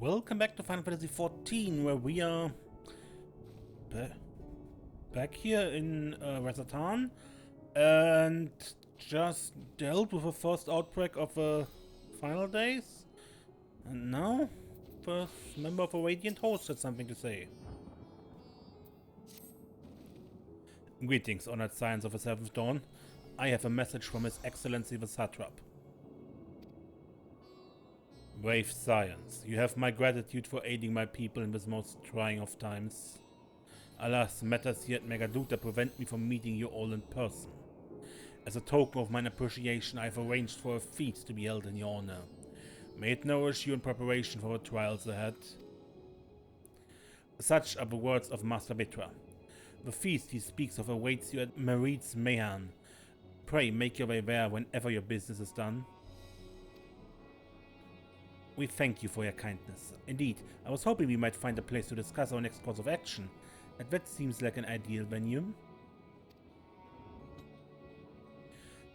Welcome back to Final Fantasy XIV, where we are back here in Radz-At-Han and just dealt with the first outbreak of the final days. And now, first member of a Radiant Host had something to say. Greetings, honored Scions of the Seventh Dawn. I have a message from His Excellency the Satrap. Brave Scions, you have my gratitude for aiding my people in this most trying of times. Alas, matters here at Megaduta prevent me from meeting you all in person. As a token of my appreciation, I have arranged for a feast to be held in your honor. May it nourish you in preparation for the trials ahead. Such are the words of Master Vitra. The feast he speaks of awaits you at Radz-At-Han. Pray make your way there whenever your business is done. We thank you for your kindness. Indeed, I was hoping we might find a place to discuss our next course of action, and that seems like an ideal venue.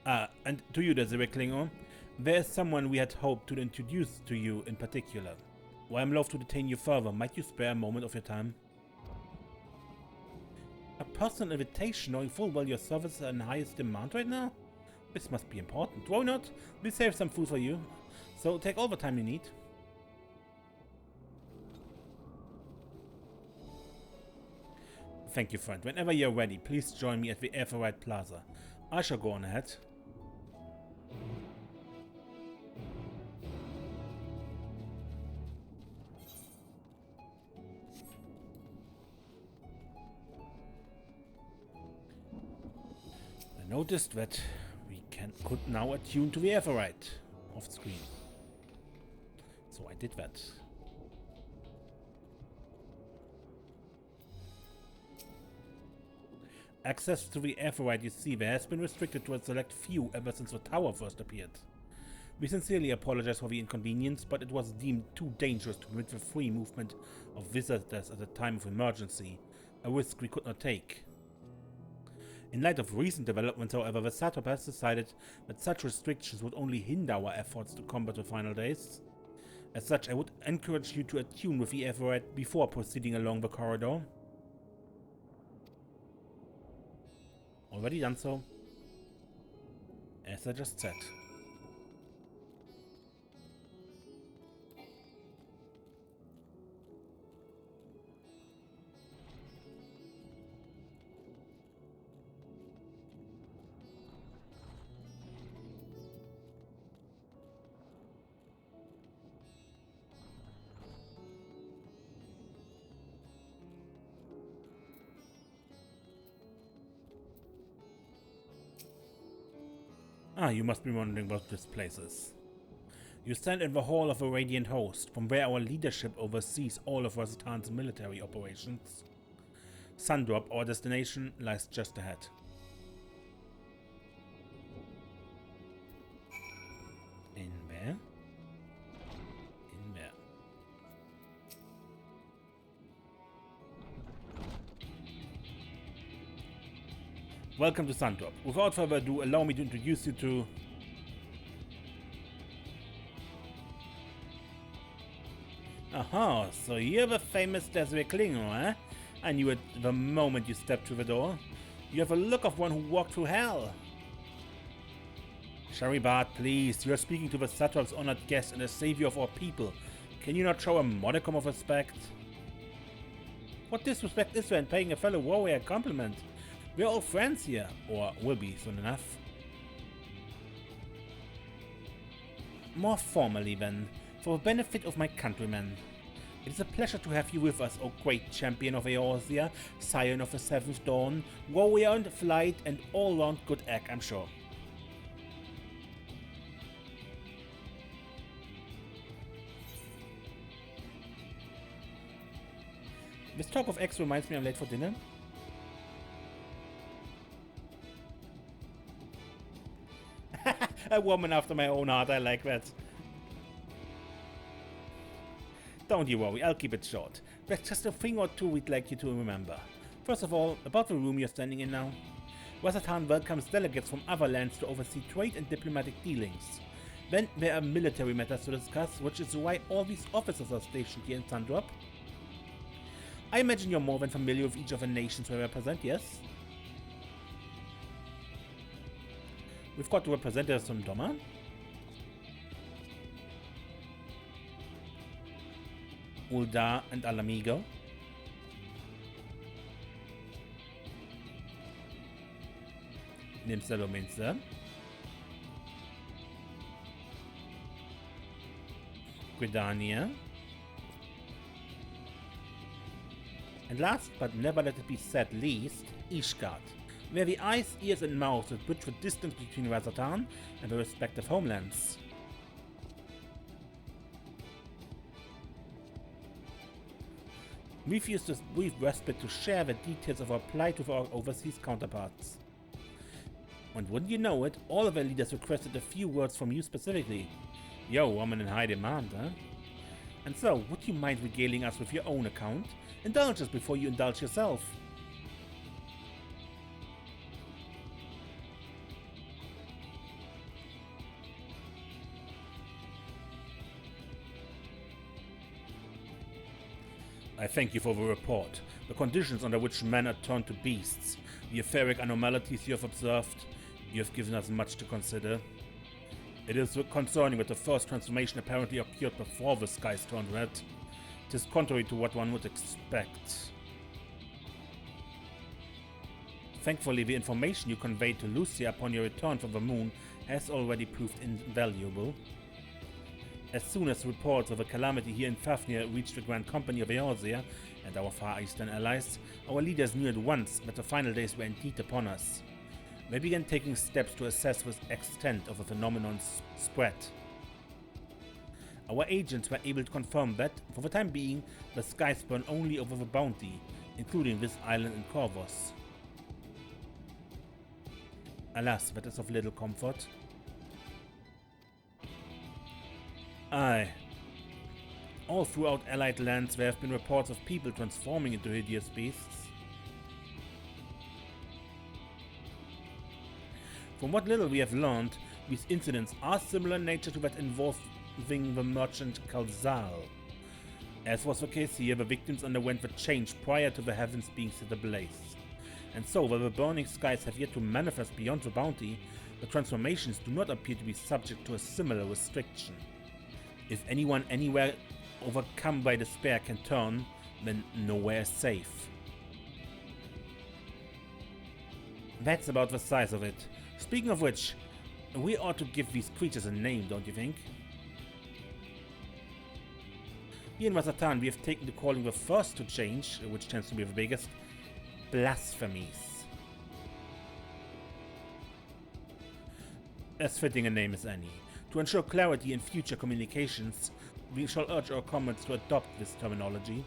And to you, Desiree Klinger, there is someone we had hoped to introduce to you in particular. While I'm loath to detain you further, might you spare a moment of your time? A personal invitation, knowing full well your services are in highest demand right now? This must be important. Why not? We'll save some food for you. So take all the time you need. Thank you, friend. Whenever you're ready, please join me at the XIV Plaza. I shall go on ahead. I noticed that we could now attune to the XIV off screen. So I did that. Access to the XIV you see there has been restricted to a select few ever since the tower first appeared. We sincerely apologize for the inconvenience, but it was deemed too dangerous to permit the free movement of visitors at a time of emergency, a risk we could not take. In light of recent developments, however, the Satrap has decided that such restrictions would only hinder our efforts to combat the final days. As such, I would encourage you to attune with the XIV before proceeding along the corridor. Already done so, as I just said. You must be wondering what this place is. You stand in the hall of a Radiant Host, from where our leadership oversees all of Radz-At-Han's military operations. Sundrop, our destination, lies just ahead. In where? In where? Welcome to Sundrop. Without further ado, allow me to introduce you to... Aha, so you're the famous Desiree Klinger, eh? I knew it the moment you stepped through the door. You have a look of one who walked through hell. Sharibat, please, you are speaking to the Satrap's honored guest and the savior of our people. Can you not show a modicum of respect? What disrespect is there in paying a fellow warrior a compliment? We're all friends here, or will be soon enough. More formally then, for the benefit of my countrymen. It is a pleasure to have you with us, O great champion of Eorzea, scion of the Seventh Dawn, warrior on flight, and all-round good egg, I'm sure. This talk of eggs reminds me I'm late for dinner. A woman after my own heart, I like that. Don't you worry, I'll keep it short. There's just a thing or two we'd like you to remember. First of all, about the room you're standing in now. Radz-At-Han welcomes delegates from other lands to oversee trade and diplomatic dealings. Then there are military matters to discuss, which is why all these officers are stationed here in Sundrop. I imagine you're more than familiar with each of the nations we represent, yes? We've got representatives from Doma. Uldar and Alamigo. Nimsalominster. Gridania. And last but never let it be said least, Ishgard, where the eyes, ears and mouths that bridge the distance between Radz-At-Han and the respective homelands. We've used this brief respite to share the details of our plight with our overseas counterparts. And wouldn't you know it, all of our leaders requested a few words from you specifically. Yo, woman in high demand, huh? And so, would you mind regaling us with your own account? Indulge us before you indulge yourself. I thank you for the report, the conditions under which men are turned to beasts, the etheric anomalies you have observed. You have given us much to consider. It is concerning that the first transformation apparently occurred before the skies turned red. It is contrary to what one would expect. Thankfully, the information you conveyed to Lucia upon your return from the moon has already proved invaluable. As soon as reports of a calamity here in Fafnir reached the Grand Company of Eorzea and our Far Eastern allies, our leaders knew at once that the final days were indeed upon us. They began taking steps to assess the extent of the phenomenon's spread. Our agents were able to confirm that, for the time being, the skies burn only over the bounty, including this island in Corvus. Alas, that is of little comfort. Aye. All throughout Allied lands there have been reports of people transforming into hideous beasts. From what little we have learned, these incidents are similar in nature to that involving the merchant Kalzal. As was the case here, the victims underwent the change prior to the heavens being set ablaze. And so, while the burning skies have yet to manifest beyond the bounty, the transformations do not appear to be subject to a similar restriction. If anyone anywhere overcome by despair can turn, then nowhere is safe. That's about the size of it. Speaking of which, we ought to give these creatures a name, don't you think? Here in Radz-At-Han, we have taken to calling the first to change, which tends to be the biggest, blasphemies. As fitting a name as any. To ensure clarity in future communications, we shall urge our comrades to adopt this terminology.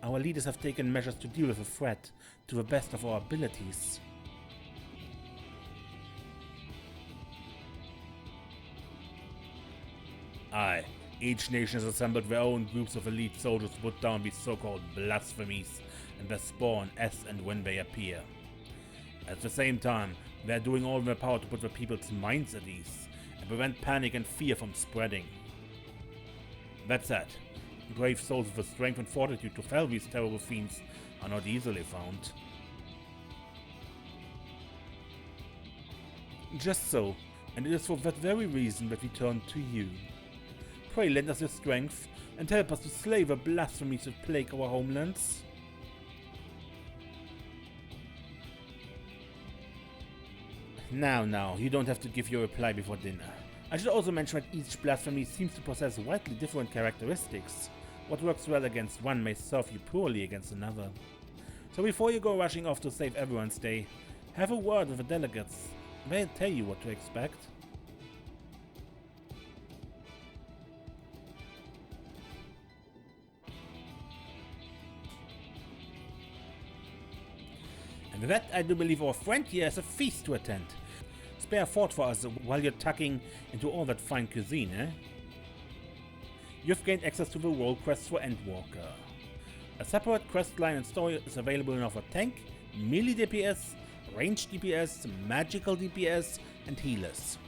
Our leaders have taken measures to deal with the threat to the best of our abilities. Aye, each nation has assembled their own groups of elite soldiers to put down these so-called blasphemies and their spawn as and when they appear. At the same time, they are doing all in their power to put the people's minds at ease and prevent panic and fear from spreading. That said, brave souls with the strength and fortitude to fell these terrible fiends are not easily found. Just so, and it is for that very reason that we turn to you. Pray lend us your strength and help us to slay the blasphemies that plague our homelands. Now, you don't have to give your reply before dinner. I should also mention that each blasphemy seems to possess widely different characteristics. What works well against one may serve you poorly against another. So before you go rushing off to save everyone's day, have a word with the delegates. They'll tell you what to expect. And with that, I do believe our friend here has a feast to attend. Spare thought for us while you're tucking into all that fine cuisine, eh? You've gained access to the role quest for Endwalker. A separate quest line and story is available now for tank, melee DPS, ranged DPS, magical DPS, and healers.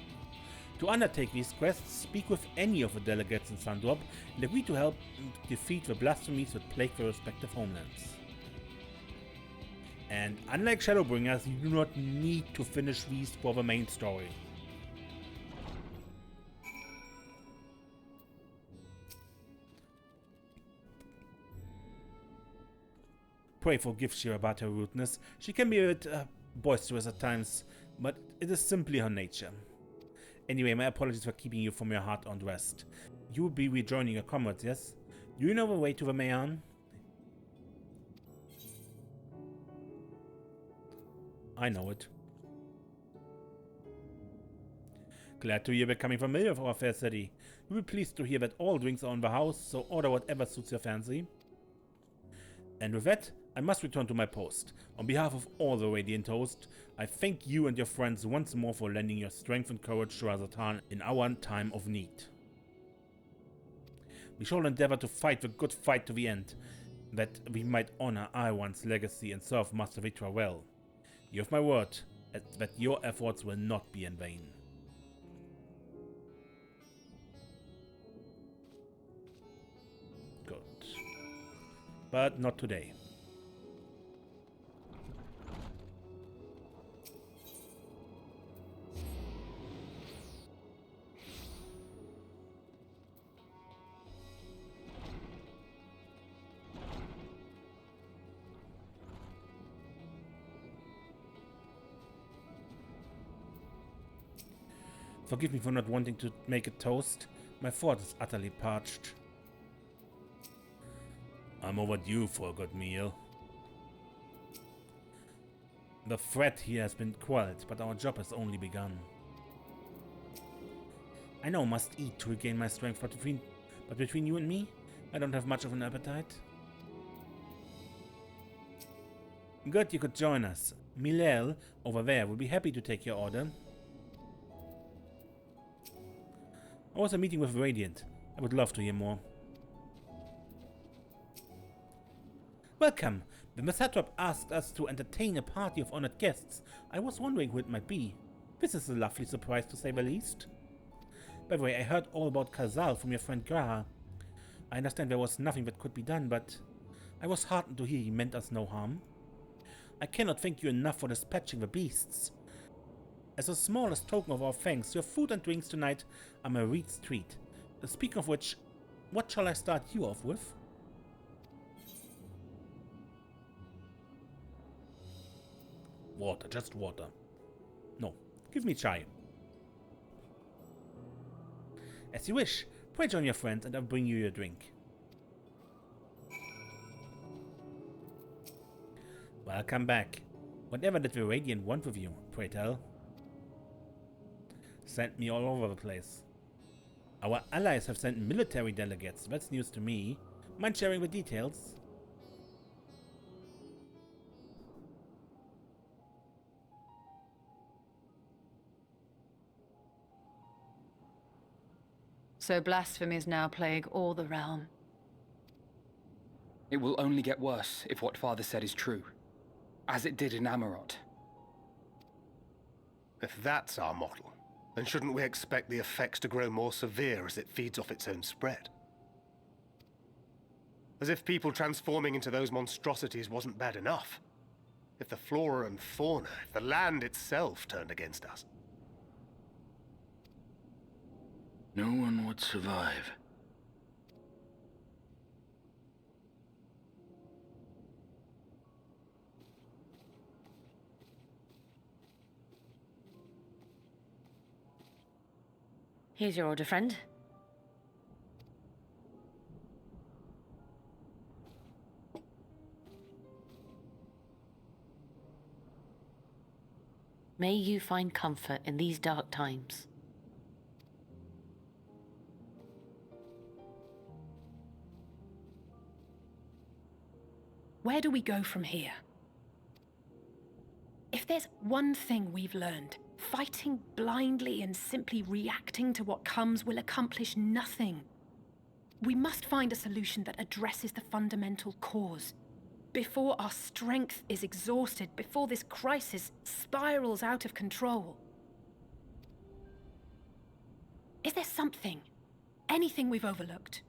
To undertake these quests, speak with any of the delegates in Sundrop and agree to help defeat the blasphemies that plague their respective homelands. And unlike Shadowbringers, you do not need to finish these for the main story. Pray forgive Shira about her rudeness. She can be a bit boisterous at times, but it is simply her nature. Anyway, my apologies for keeping you from your hard-earned rest. You will be rejoining your comrades, yes? Do you know the way to the Mayan? I know it. Glad to hear you're becoming familiar with our fair city. You'll be pleased to hear that all drinks are on the house, so order whatever suits your fancy. And with that, I must return to my post. On behalf of all the Radiant host, I thank you and your friends once more for lending your strength and courage to Radz-At-Han in our time of need. We shall endeavor to fight the good fight to the end, that we might honor Iron's legacy and serve Master Victor well. You have my word that your efforts will not be in vain. Good. But not today. Forgive me for not wanting to make a toast. My throat is utterly parched. I'm overdue for a good meal. The threat here has been quelled, but our job has only begun. I now must eat to regain my strength, but between you and me, I don't have much of an appetite. Good, you could join us. Milel, over there, will be happy to take your order. I was a meeting with Radiant. I would love to hear more. Welcome! The Messatrap asked us to entertain a party of honored guests. I was wondering who it might be. This is a lovely surprise to say the least. By the way, I heard all about Kazal from your friend Graha. I understand there was nothing that could be done, but I was heartened to hear he meant us no harm. I cannot thank you enough for dispatching the beasts. As the smallest token of our thanks, your food and drinks tonight are my Reed's treat. Speaking of which, what shall I start you off with? Water, just water. No, give me chai. As you wish. Pray join your friends and I'll bring you your drink. Welcome back. Whatever did the Radiant want with you, pray tell? Sent me all over the place. Our allies have sent military delegates. That's news to me. Mind sharing the details? So blasphemies now plague all the realm. It will only get worse if what Father said is true, as it did in Amarot. If that's our model, then shouldn't we expect the effects to grow more severe as it feeds off its own spread? As if people transforming into those monstrosities wasn't bad enough. If the flora and fauna, if the land itself turned against us. No one would survive. Here's your order, friend. May you find comfort in these dark times. Where do we go from here? If there's one thing we've learned, fighting blindly and simply reacting to what comes will accomplish nothing. We must find a solution that addresses the fundamental cause. Before our strength is exhausted, before this crisis spirals out of control. Is there something? Anything we've overlooked?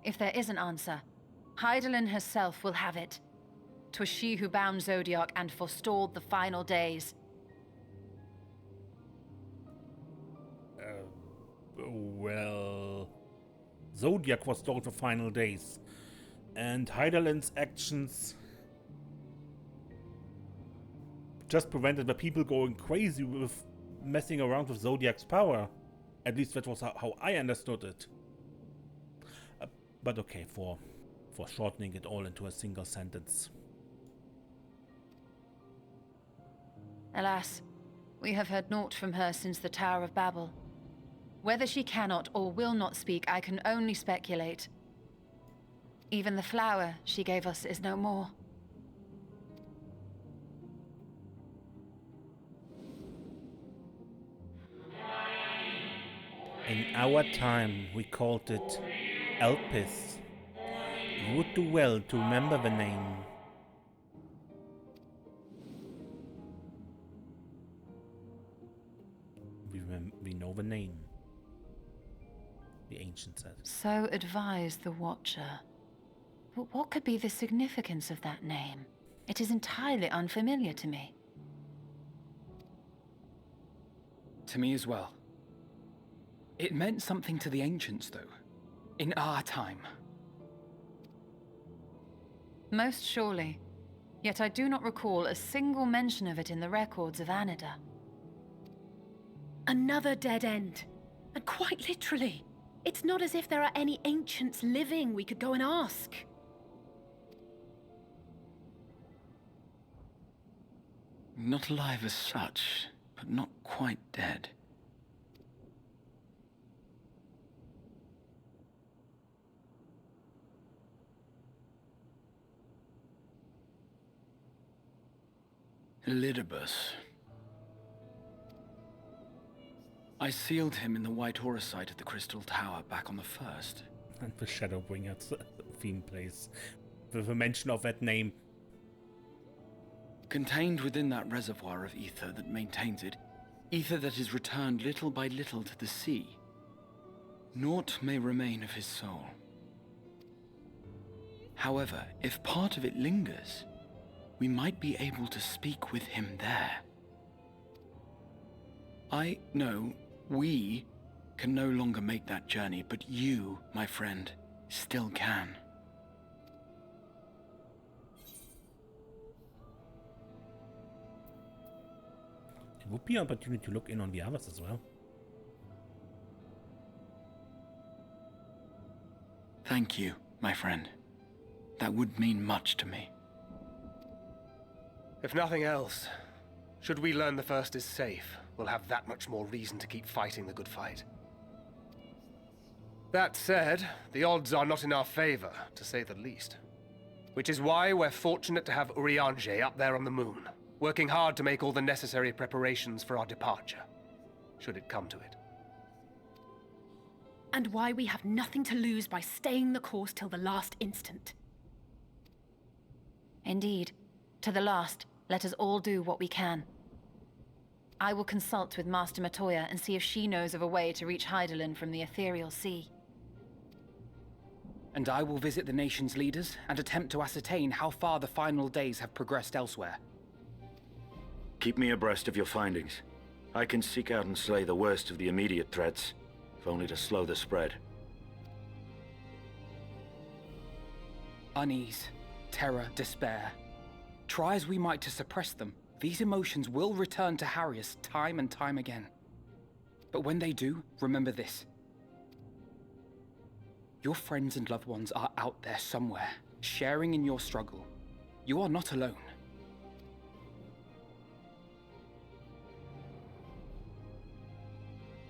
If there is an answer, Hydaelyn herself will have it. 'Twas she who bound Zodiac and forestalled the final days. Well, Zodiac was stalled for final days, and Hydaelyn's actions just prevented the people going crazy with messing around with Zodiac's power. At least that was how I understood it. But okay, for shortening it all into a single sentence. Alas, we have heard naught from her since the Tower of Babel. Whether she cannot or will not speak, I can only speculate. Even the flower she gave us is no more. In our time, we called it Elpis. You would do well to remember the name. We know the name, the ancient said. So advised the Watcher. But what could be the significance of that name? It is entirely unfamiliar to me. To me as well. It meant something to the ancients, though. In our time. Most surely. Yet I do not recall a single mention of it in the records of Anida. Another dead end. And quite literally. It's not as if there are any ancients living we could go and ask. Not alive as such, but not quite dead. Elidibus. I sealed him in the white auricite of the Crystal Tower back on the first. And the Shadowbringers theme plays with a mention of that name. Contained within that reservoir of ether that maintains it, ether that is returned little by little to the sea, naught may remain of his soul. However, if part of it lingers, we might be able to speak with him there. I know we can no longer make that journey, but you, my friend, still can. It would be an opportunity to look in on the others as well. Thank you, my friend. That would mean much to me. If nothing else, should we learn the First is safe, we'll have that much more reason to keep fighting the good fight. That said, the odds are not in our favor, to say the least. Which is why we're fortunate to have Urianger up there on the moon, working hard to make all the necessary preparations for our departure, should it come to it. And why we have nothing to lose by staying the course till the last instant. Indeed. To the last, let us all do what we can. I will consult with Master Matoya and see if she knows of a way to reach Hydaelyn from the ethereal sea. And I will visit the nation's leaders and attempt to ascertain how far the final days have progressed elsewhere. Keep me abreast of your findings. I can seek out and slay the worst of the immediate threats, if only to slow the spread. Unease, terror, despair. Try as we might to suppress them, these emotions will return to harry us time and time again. But when they do, remember this. Your friends and loved ones are out there somewhere, sharing in your struggle. You are not alone.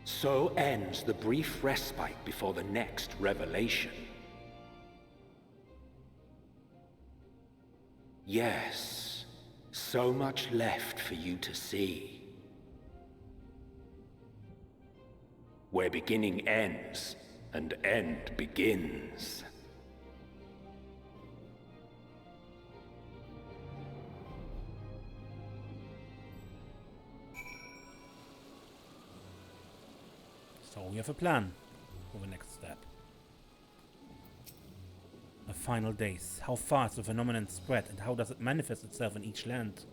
So ends the brief respite before the next revelation. Yes, so much left for you to see. Where beginning ends and end begins. So we have a plan for the next step. The final days. How fast the phenomenon spread and how does it manifest itself in each land?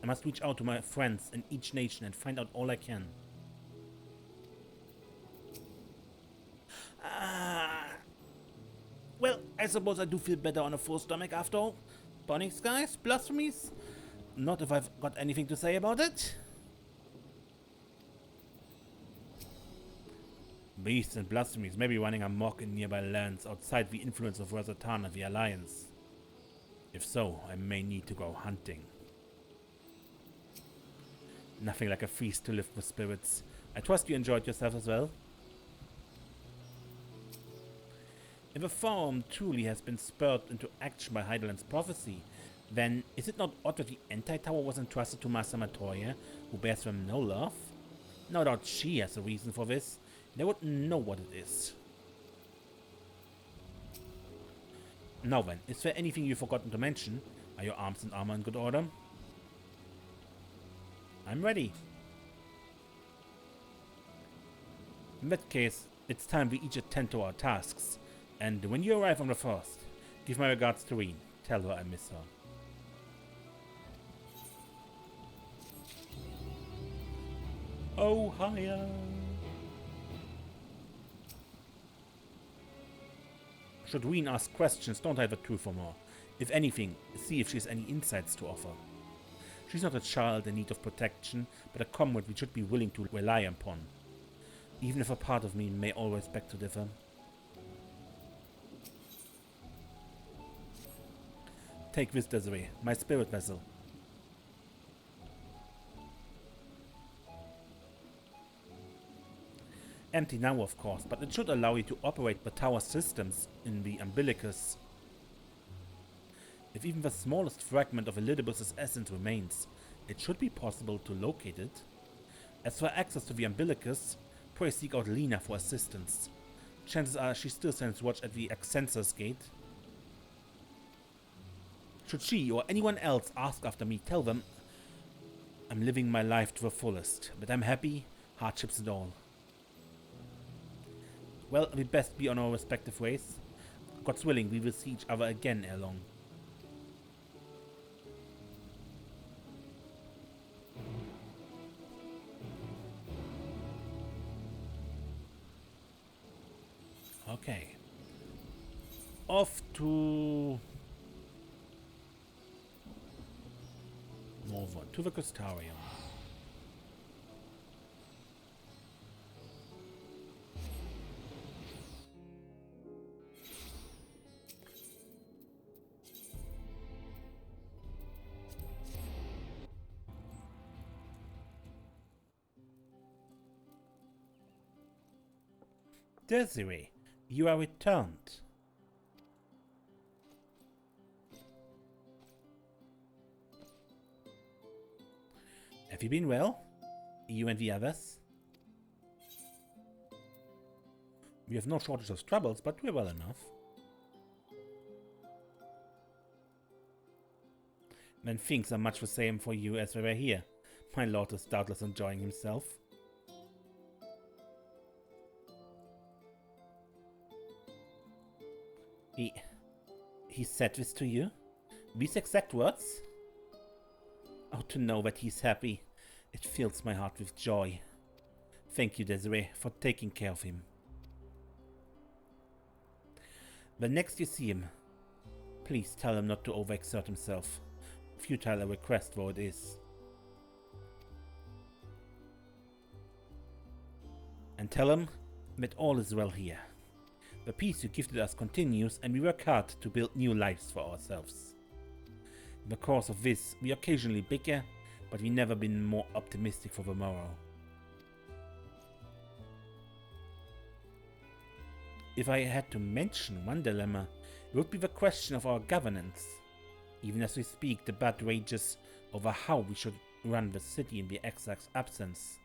I must reach out to my friends in each nation and find out all I can. Well, I suppose I do feel better on a full stomach after all. Burning skies? Blasphemies? Not if I've got anything to say about it. Beasts and blasphemies may be running amok in nearby lands outside the influence of Radz-At-Han and the Alliance. If so, I may need to go hunting. Nothing like a feast to lift the spirits. I trust you enjoyed yourself as well. If a forum truly has been spurred into action by Heidelland's prophecy, then is it not odd that the anti-tower was entrusted to Master Matoya, who bears them no love? No doubt she has a reason for this. They would know what it is. Now then, is there anything you've forgotten to mention? Are your arms and armor in good order? I'm ready. In that case, it's time we each attend to our tasks. And when you arrive on the first, give my regards to Reen. Tell her I miss her. Oh, hiya! Should Reen ask questions, don't hide the truth from her. If anything, see if she has any insights to offer. She's not a child in need of protection, but a comrade we should be willing to rely upon. Even if a part of me may always beg to differ. Take this, Desiree, my spirit vessel. Empty now, of course, but it should allow you to operate the tower systems in the umbilicus. If even the smallest fragment of Elidibus's essence remains, it should be possible to locate it. As for access to the umbilicus, pray seek out Lena for assistance. Chances are she still sends watch at the Excensor's gate. Should she or anyone else ask after me, tell them I'm living my life to the fullest, but I'm happy, hardships and all. Well, we best be on our respective ways. God's willing, we will see each other again ere long. Okay. Off to Nova, to the Custarium. Desiree, you are returned. Have you been well? You and the others? We have no shortage of troubles, but we're well enough. Then things are much the same for you as they were here. My lord is doubtless enjoying himself. He said this to you? These exact words? Oh, to know that he's happy. It fills my heart with joy. Thank you, Desiree, for taking care of him. The next you see him, please tell him not to overexert himself. Futile a request though it is. And tell him that all is well here. The peace you gifted us continues, and we work hard to build new lives for ourselves. In the course of this, we occasionally bicker, but we've never been more optimistic for the morrow. If I had to mention one dilemma, it would be the question of our governance. Even as we speak, the debate rages over how we should run the city in the exarch's absence.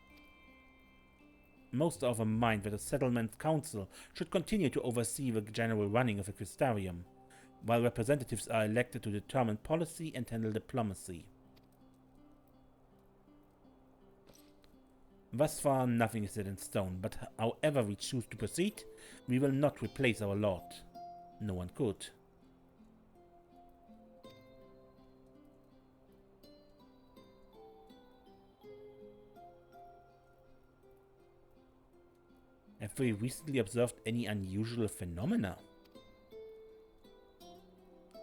Most are of a mind that the settlement council should continue to oversee the general running of the Crystarium, while representatives are elected to determine policy and handle diplomacy. Thus far, nothing is set in stone, but however we choose to proceed, we will not replace our Lord. No one could. Have we recently observed any unusual phenomena?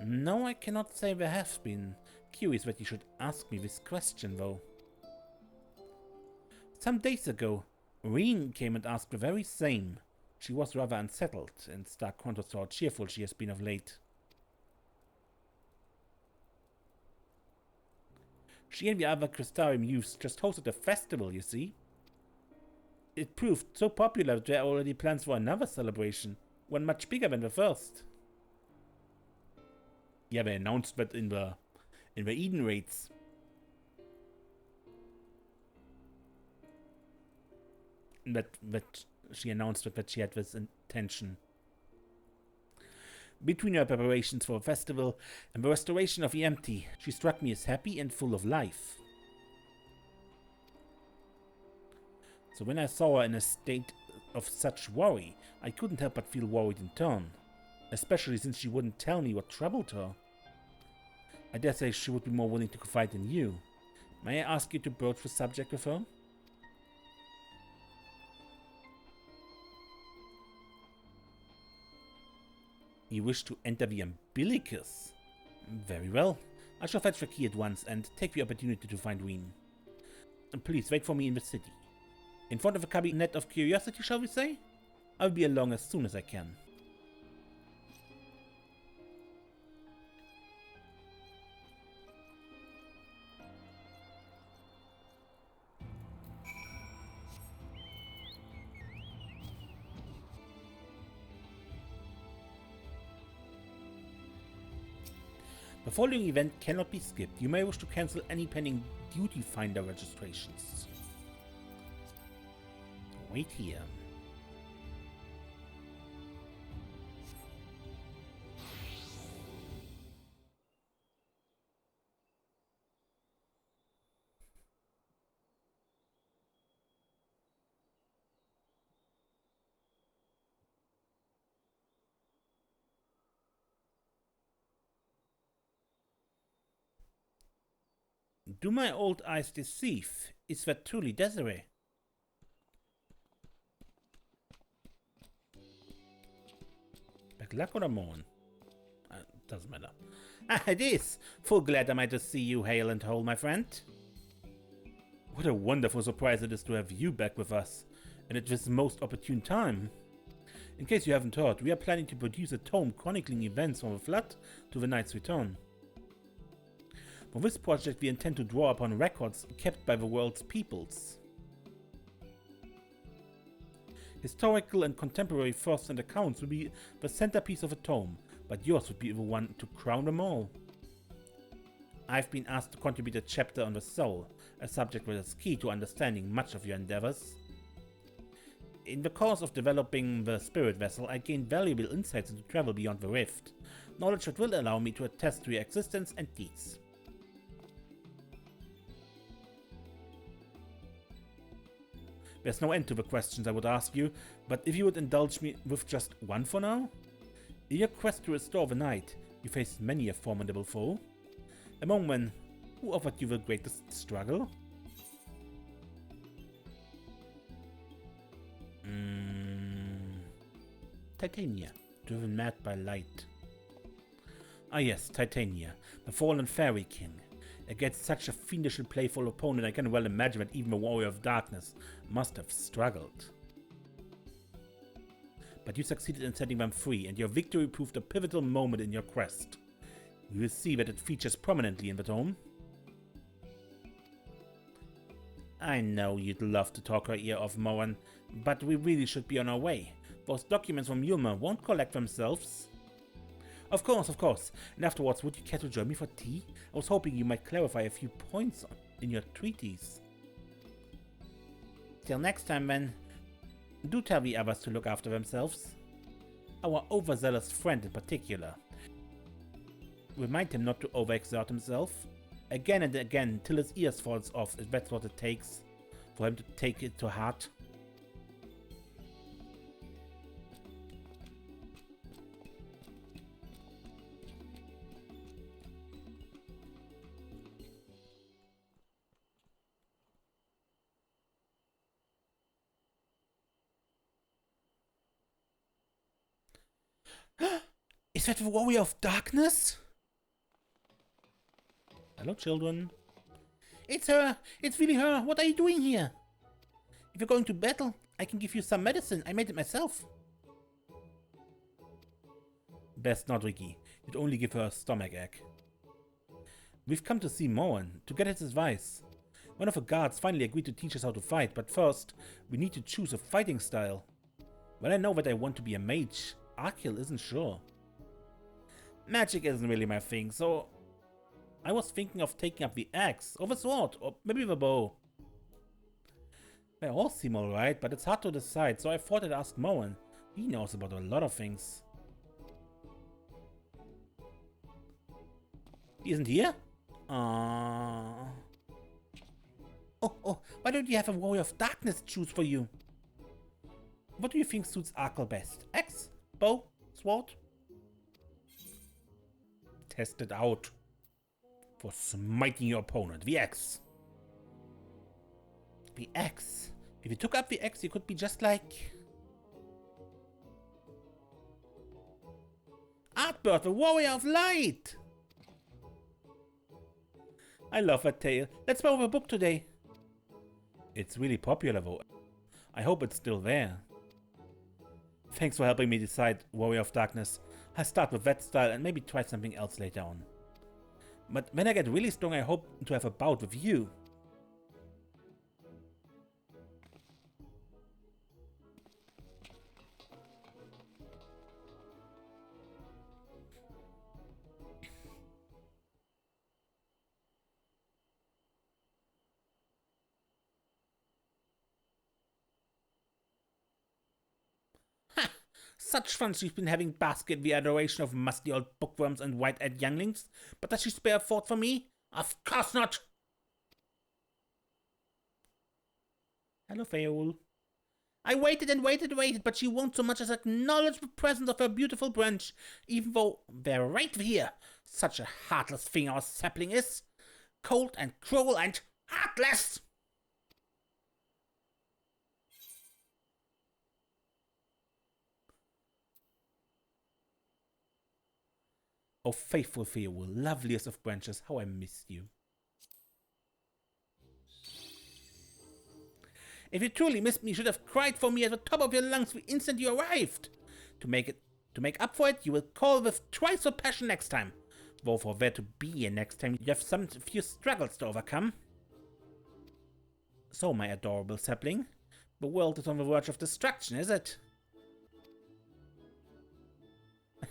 No, I cannot say there have been. Curious that you should ask me this question, though. Some days ago, Reen came and asked the very same. She was rather unsettled, in stark contrast to how cheerful she has been of late. She and the other Crystarium youths just hosted a festival, you see. It proved so popular that there are already plans for another celebration, one much bigger than the first. Yeah, they announced that in the Eden raids. That she announced that she had this intention. Between her preparations for a festival and the restoration of the empty, she struck me as happy and full of life. So when I saw her in a state of such worry, I couldn't help but feel worried in turn, especially since she wouldn't tell me what troubled her. I dare say she would be more willing to confide in you. May I ask you to broach the subject with her? You wish to enter the umbilicus? Very well. I shall fetch the key at once and take the opportunity to find Ween. Please wait for me in the city. In front of a cabinet of curiosity, shall we say? I'll be along as soon as I can. The following event cannot be skipped. You may wish to cancel any pending duty finder registrations. Wait here. Do my old eyes deceive? Is that truly Desiree? Back luck or a morn? Doesn't matter. It is! Full glad am I to see you hale and whole, my friend. What a wonderful surprise it is to have you back with us, and at this most opportune time. In case you haven't heard, we are planning to produce a tome chronicling events from the Flood to the Knight's return. For this project, we intend to draw upon records kept by the world's peoples. Historical and contemporary first-hand accounts will be the centerpiece of a tome, but yours would be the one to crown them all. I've been asked to contribute a chapter on the soul, a subject that is key to understanding much of your endeavors. In the course of developing the spirit vessel, I gained valuable insights into travel beyond the rift, knowledge that will allow me to attest to your existence and deeds. There's no end to the questions I would ask you, but if you would indulge me with just one for now? In your quest to restore the night, you faced many a formidable foe. Among men, who offered you the greatest struggle? Titania, driven mad by light. Ah yes, Titania, the fallen fairy king. Against such a fiendish and playful opponent, I can well imagine that even the warrior of darkness must have struggled. But you succeeded in setting them free, and your victory proved a pivotal moment in your quest. We will see that it features prominently in the tome. I know you'd love to talk her ear off, Mohan, but we really should be on our way. Those documents from Yulma won't collect themselves. Of course. And afterwards, would you care to join me for tea? I was hoping you might clarify a few points in your treaties. Till next time, then. Do tell the others to look after themselves. Our overzealous friend in particular. Remind him not to overexert himself. Again and again, till his ears falls off, if that's what it takes. for him to take it to heart. Is that the warrior of darkness? Hello, children. It's her! It's really her! What are you doing here? If you're going to battle, I can give you some medicine. I made it myself. Best not, Ricky. You'd only give her a stomachache. We've come to see Moen, to get his advice. One of the guards finally agreed to teach us how to fight, but first, we need to choose a fighting style. Well, I know that I want to be a mage. Arkil isn't sure. Magic isn't really my thing, so I was thinking of taking up the axe, or the sword, or maybe the bow. They all seem alright, but it's hard to decide, so I thought I'd ask Moen. He knows about a lot of things. He isn't here? Oh, why don't you have a warrior of darkness choose for you? What do you think suits Arkil best? Axe? Bow? Sword? Test it out. For smiting your opponent. The axe. The axe. If you took up the axe, you could be just like Artbird, the warrior of light. I love that tale. Let's borrow a book today. It's really popular though. I hope it's still there. Thanks for helping me decide Warrior of Darkness. I'll start with that style and maybe try something else later on. But when I get really strong, I hope to have a bout with you. Such fun she's been having basking in the adoration of musty old bookworms and white-eyed younglings. But does she spare a thought for me? Of course not! Hello, Feol. I waited and waited, but she won't so much as acknowledge the presence of her beautiful branch, even though they're right here. Such a heartless thing our sapling is. Cold and cruel and heartless! Oh, faithful Feol, loveliest of branches, how I miss you. If you truly missed me, you should have cried for me at the top of your lungs the instant you arrived. To make up for it, you will call with twice the passion next time. Though for there to be a next time, you have some few struggles to overcome. So, my adorable sapling, the world is on the verge of destruction, is it?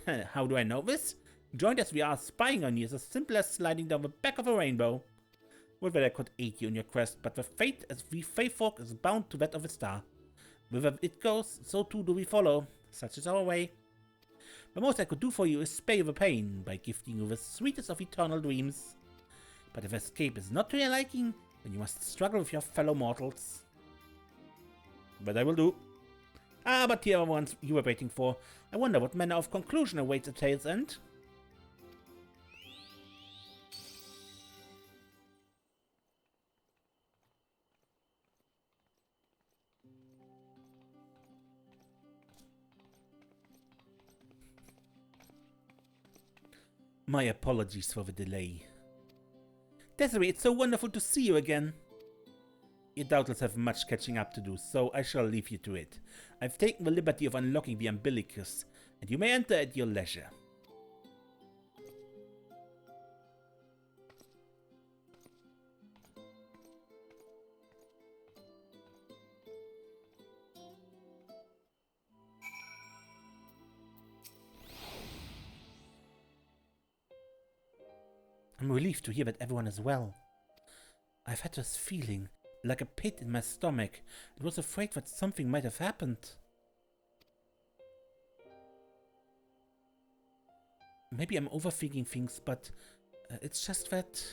How do I know this? Joined as we are, spying on you is as simple as sliding down the back of a rainbow. Would that I could aid you in your quest, but the fate as we Faefolk is bound to that of a star. Whither it goes, so too do we follow. Such is our way. The most I could do for you is spare you the pain by gifting you the sweetest of eternal dreams. But if escape is not to your liking, then you must struggle with your fellow mortals. But I will do. Ah, but here are the ones you were waiting for. I wonder what manner of conclusion awaits a tale's end. My apologies for the delay. Desiree, it's so wonderful to see you again. You doubtless have much catching up to do, so I shall leave you to it. I've taken the liberty of unlocking the umbilicus, and you may enter at your leisure. I'm relieved to hear that everyone is well. I've had this feeling, like a pit in my stomach, and was afraid that something might have happened. Maybe I'm overthinking things, but it's just that...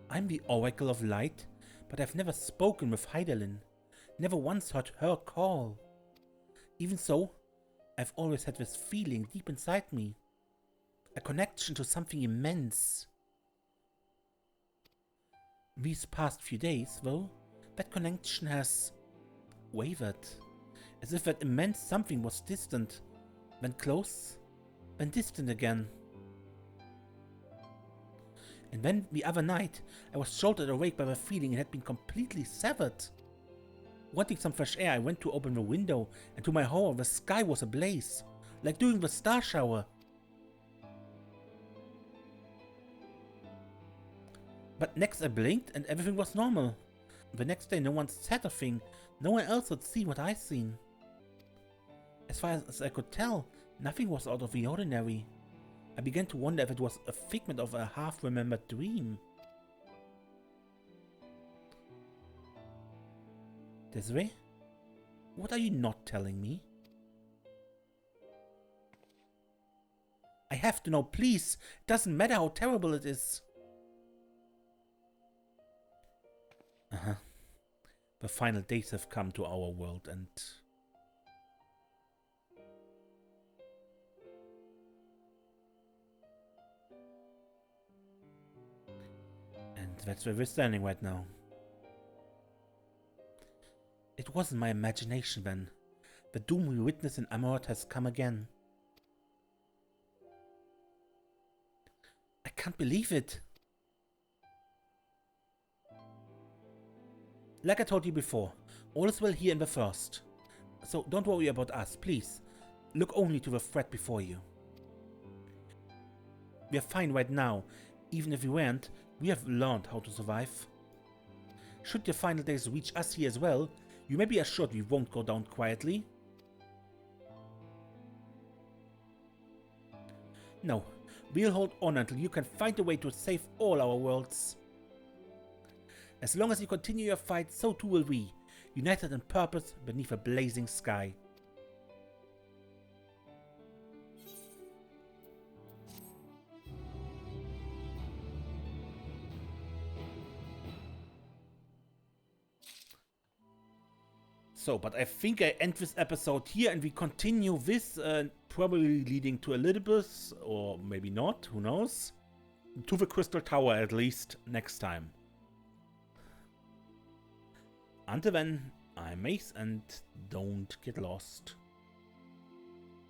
I'm the Oracle of Light, but I've never spoken with Hydaelyn. Never once heard her call. Even so, I've always had this feeling deep inside me. A connection to something immense. These past few days, though, that connection has wavered. As if that immense something was distant, then close, then distant again. And then the other night, I was jolted awake by the feeling it had been completely severed. Wanting some fresh air, I went to open the window, and to my horror, the sky was ablaze, like during the star shower. But next I blinked and everything was normal. The next day no one said a thing, no one else had seen what I seen. As far as I could tell, nothing was out of the ordinary. I began to wonder if it was a figment of a half-remembered dream. Desiree? What are you not telling me? I have to know, please! It doesn't matter how terrible it is. The final days have come to our world and... that's where we're standing right now. It wasn't my imagination then. The doom we witness in Amaroth has come again. I can't believe it. Like I told you before, all is well here in the First. So don't worry about us, please. Look only to the threat before you. We are fine right now. Even if we weren't, we have learned how to survive. Should your final days reach us here as well, you may be assured we won't go down quietly. No, we'll hold on until you can find a way to save all our worlds. As long as you continue your fight, so too will we, united in purpose beneath a blazing sky. So, but I think I end this episode here and we continue this, probably leading to Elidibus, or maybe not, who knows? To the Crystal Tower at least, next time. Until then, I'm Mace and don't get lost.